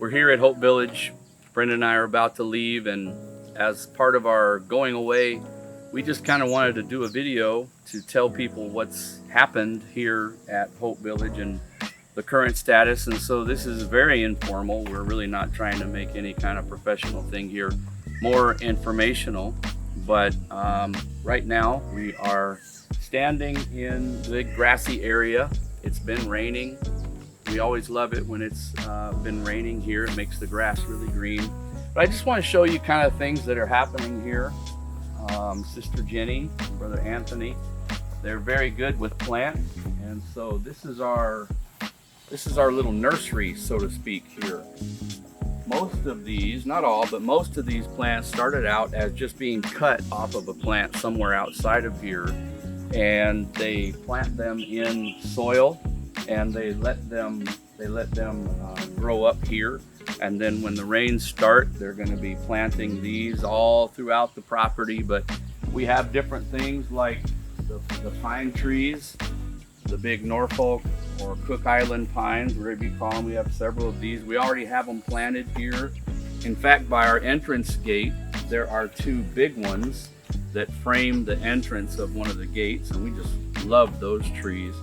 We're here at Hope Village. Brenda and I are about to leave, and as part of our going away, we just kind of wanted to do a video to tell people what's happened here at Hope Village and the current status. And so this is very informal. We're really not trying to make any kind of professional thing here, more informational. But right now we are standing in the grassy area. It's been raining. We always love it when it's been raining here. It makes the grass really green. But I just want to show you kind of things that are happening here. Sister Jenny, Brother Anthony, they're very good with plants. And so this is our little nursery, so to speak, here. Most of these, not all, but most of these plants started out as just being cut off of a plant somewhere outside of here. And they plant them in soil and they let them grow up here. And then when the rains start, they're going to be planting these all throughout the property. But we have different things like the pine trees, the big Norfolk or Cook Island pines, whatever you call them. We have several of these. We already have them planted here. In fact, by our entrance gate, there are two big ones that frame the entrance of one of the gates, and we just love those trees.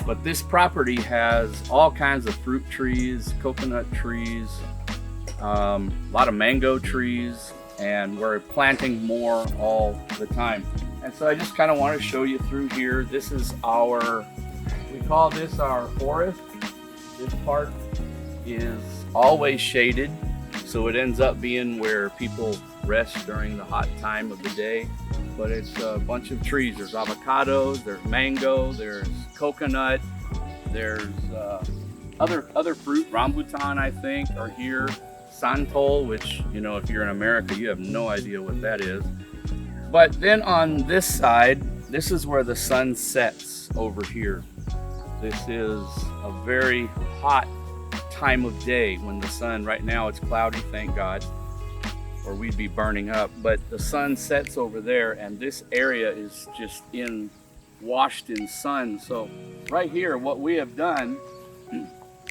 But this property has all kinds of fruit trees, coconut trees, a lot of mango trees, and we're planting more all the time. And so I just kind of want to show you through here. This is we call this our forest. This part is always shaded, so it ends up being where people rest during the hot time of the day. But it's a bunch of trees. There's avocados, there's mango, there's coconut, there's other fruit. Rambutan, I think, are here. Santol, which, you know, if you're in America, you have no idea what that is. But then on this side, this is where the sun sets over here. This is a very hot time of day when the sun, right now it's cloudy, thank God, or we'd be burning up. But the sun sets over there, and this area is just washed in sun. So right here, what we have done,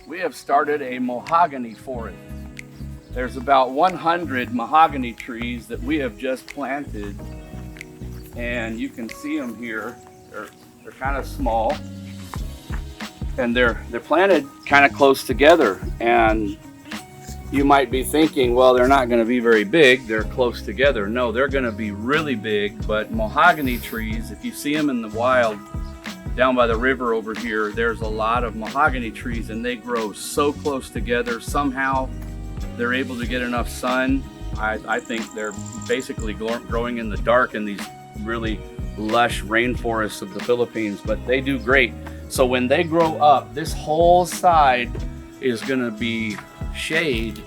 we have started a mahogany forest. There's about 100 mahogany trees that we have just planted, and you can see them here. They're kind of small, and they're planted kind of close together. And you might be thinking, well, they're not going to be very big. They're close together. No, they're going to be really big. But mahogany trees, if you see them in the wild down by the river over here, there's a lot of mahogany trees, and they grow so close together. Somehow they're able to get enough sun. I think they're basically growing in the dark in these really lush rainforests of the Philippines, but they do great. So when they grow up, this whole side is going to be shade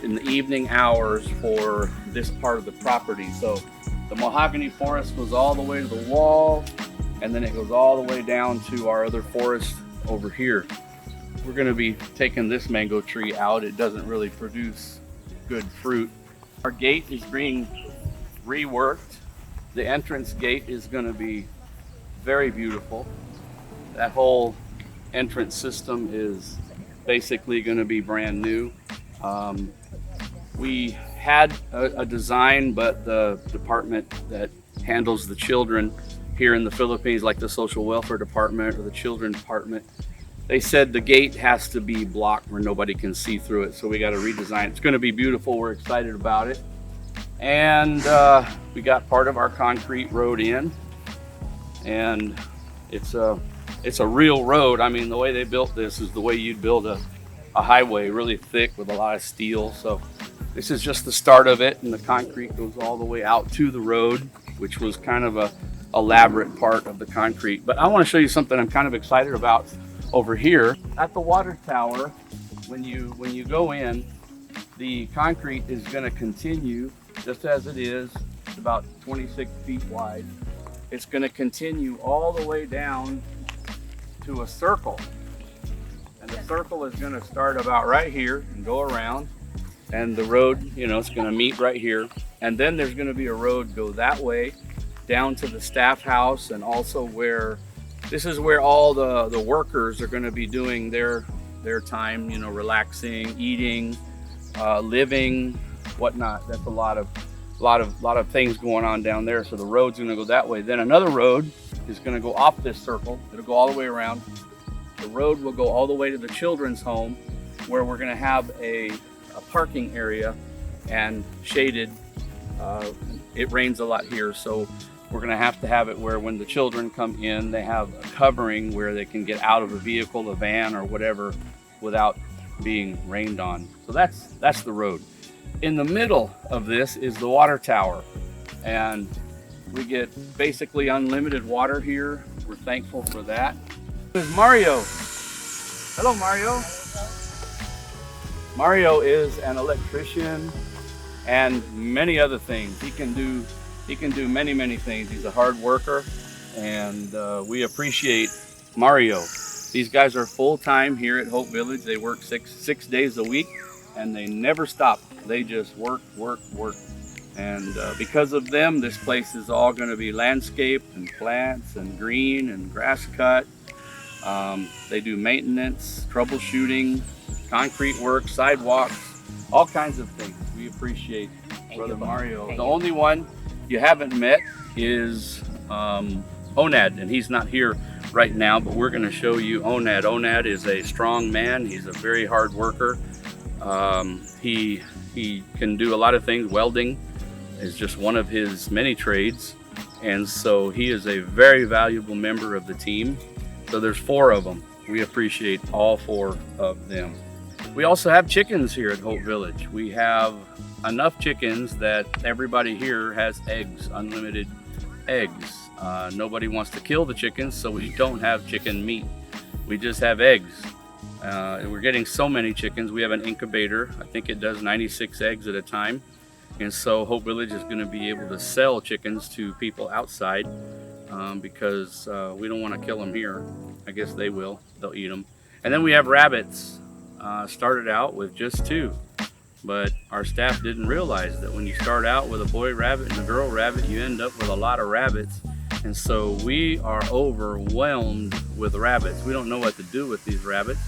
in the evening hours for this part of the property. So the mahogany forest goes all the way to the wall, and then it goes all the way down to our other forest over here. We're going to be taking this mango tree out. It doesn't really produce good fruit. Our gate is being reworked. The entrance gate is going to be very beautiful. That whole entrance system is basically going to be brand new. We had a design, but the department that handles the children here in the Philippines, like the social welfare department or the children department, they said the gate has to be blocked where nobody can see through it. So we got to redesign it. It's going to be beautiful. We're excited about it. And we got part of our concrete road in, and it's a real road. I mean, the way they built this is the way you'd build a highway, really thick with a lot of steel. So this is just the start of it, and the concrete goes all the way out to the road, which was kind of a elaborate part of the concrete. But I want to show you something I'm kind of excited about over here at the water tower. When you go in, the concrete is going to continue just as it is. It's about 26 feet wide. It's going to continue all the way down to a circle, and the circle is going to start about right here and go around, and the road, you know, it's going to meet right here, and then there's going to be a road go that way down to the staff house, and also this is where all the workers are going to be doing their time, you know, relaxing, eating, living, whatnot. That's a lot of things going on down there. So the road's going to go that way. Then another road is going to go off this circle. It'll go all the way around. The road will go all the way to the children's home, where we're going to have a parking area and shaded. It rains a lot here, so we're going to have it where when the children come in, they have a covering where they can get out of a vehicle, a van, or whatever, without being rained on. So that's the road. In the middle of this is the water tower, and we get basically unlimited water here. We're thankful for that. There's Mario. Hello, Mario. Mario is an electrician and many other things. He can do many things. He's a hard worker, and we appreciate Mario. These guys are full-time here at Hope Village. They work six days a week, and they never stop. They just work. And because of them, this place is all going to be landscaped and plants and green and grass cut. They do maintenance, troubleshooting, concrete work, sidewalks, all kinds of things. We appreciate Brother Mario. The only one you haven't met is Onad, and he's not here right now, but we're going to show you Onad. Onad is a strong man. He's a very hard worker. He can do a lot of things. Welding is just one of his many trades, and so he is a very valuable member of the team. So there's 4 of them. We appreciate all 4 of them. We also have chickens here at Hope Village. We have enough chickens that everybody here has eggs, unlimited eggs. Nobody wants to kill the chickens, so we don't have chicken meat. We just have eggs. We're getting so many chickens. We have an incubator. I think it does 96 eggs at a time. And so Hope Village is going to be able to sell chickens to people outside because we don't want to kill them here. I guess they will. They'll eat them. And then we have rabbits. Started out with just 2. But our staff didn't realize that when you start out with a boy rabbit and a girl rabbit, you end up with a lot of rabbits. And so we are overwhelmed with rabbits. We don't know what to do with these rabbits.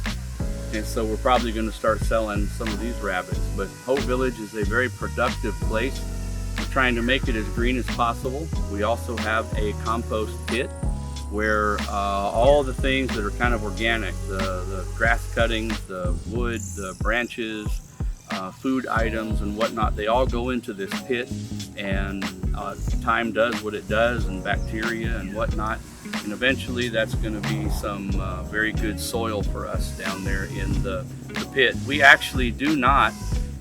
And so we're probably going to start selling some of these rabbits. But Hope Village is a very productive place. We're trying to make it as green as possible. We also have a compost pit where all the things that are kind of organic, the grass cuttings, the wood, the branches, food items and whatnot, they all go into this pit, and time does what it does, and bacteria and whatnot, and eventually that's going to be some very good soil for us down there in the pit. We actually do not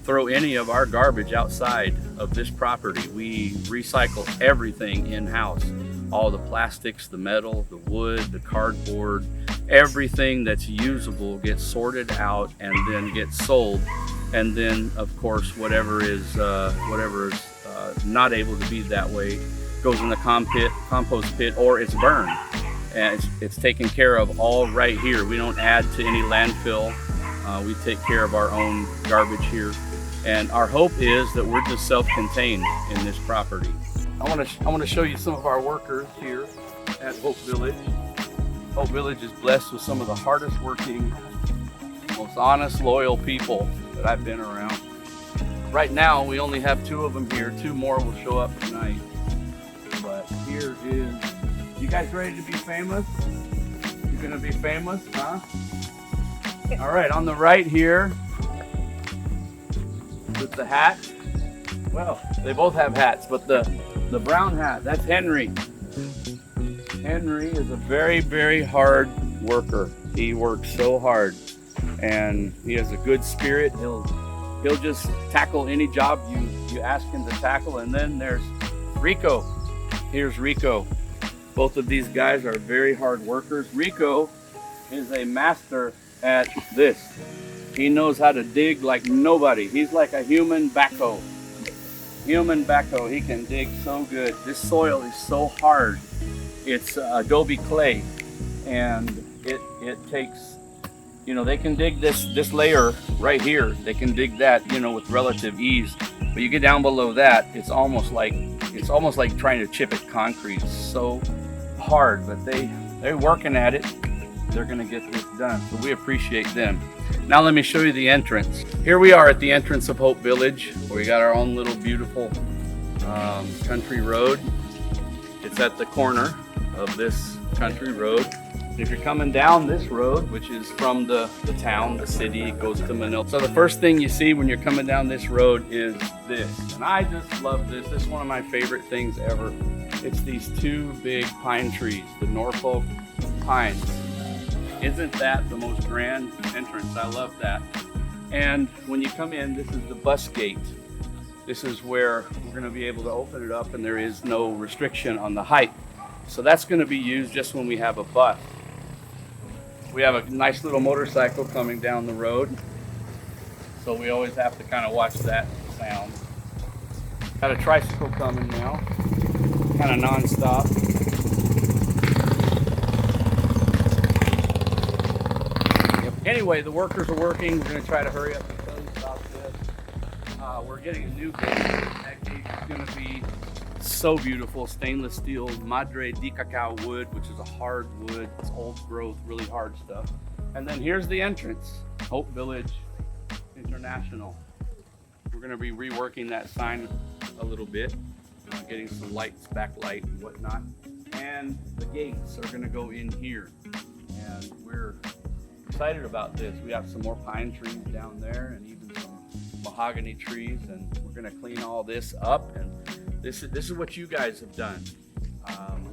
throw any of our garbage outside of this property. We recycle everything in-house. All the plastics, the metal, the wood, the cardboard, everything that's usable gets sorted out and then gets sold. And then, of course, whatever is not able to be that way goes in the compost pit, or it's burned. And it's taken care of all right here. We don't add to any landfill. We take care of our own garbage here. And our hope is that we're just self-contained in this property. I want to show you some of our workers here at Hope Village. Hope Village is blessed with some of the hardest working, most honest, loyal people that I've been around. Right now, we only have 2 of them here. 2 more will show up tonight. But here is, you guys ready to be famous? You're gonna be famous, huh? All right, on the right here, with the hat. Well, they both have hats, but the brown hat, that's Henry. Henry is a very hard worker. He works so hard, and he has a good spirit. He'll just tackle any job you ask him to tackle. And then there's Rico. Here's Rico. Both of these guys are very hard workers. Rico is a master at this. He knows how to dig like nobody. He's like a human backhoe. He can dig so good. This soil is so hard. It's adobe clay, and it takes, they can dig this layer right here. They can dig that, with relative ease. But you get down below that, it's almost like trying to chip at concrete. It's so hard, but they're working at it. they're going to get this done. So we appreciate them. Now let me show you the entrance. Here we are at the entrance of Hope Village. We got our own little beautiful country road. It's at the corner of this country road. If you're coming down this road, which is from the town, the city, it goes to Manila. So the first thing you see when you're coming down this road is this. And I just love this. This is one of my favorite things ever. It's these two big pine trees, the Norfolk pines. Isn't that the most grand entrance? I love that. And when you come in, this is the bus gate. This is where we're going to be able to open it up, and there is no restriction on the height. So that's going to be used just when we have a bus. We have a nice little motorcycle coming down the road, so we always have to kind of watch that sound. Got a tricycle coming now, kind of non-stop. Anyway, the workers are working. We're going to try to hurry up and tell you about this. We're getting a new gate. That gate is going to be so beautiful. Stainless steel Madre de Cacao wood, which is a hard wood. It's old growth, really hard stuff. And then here's the entrance, Hope Village International. We're going to be reworking that sign a little bit, getting some lights, backlight and whatnot. And the gates are going to go in here. And we're excited about this. We have some more pine trees down there and even some mahogany trees, and we're going to clean all this up. And this is what you guys have done.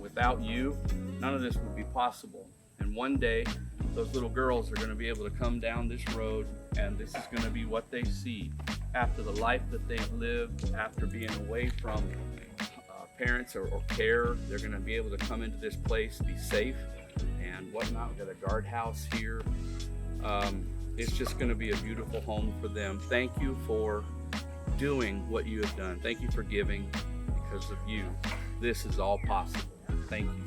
Without you, none of this would be possible. And one day, those little girls are going to be able to come down this road, and this is going to be what they see after the life that they've lived, after being away from parents or care. They're going to be able to come into this place, be safe and whatnot. We've got a guardhouse here. It's just going to be a beautiful home for them. Thank you for doing what you have done. Thank you for giving. Because of you, this is all possible. Thank you.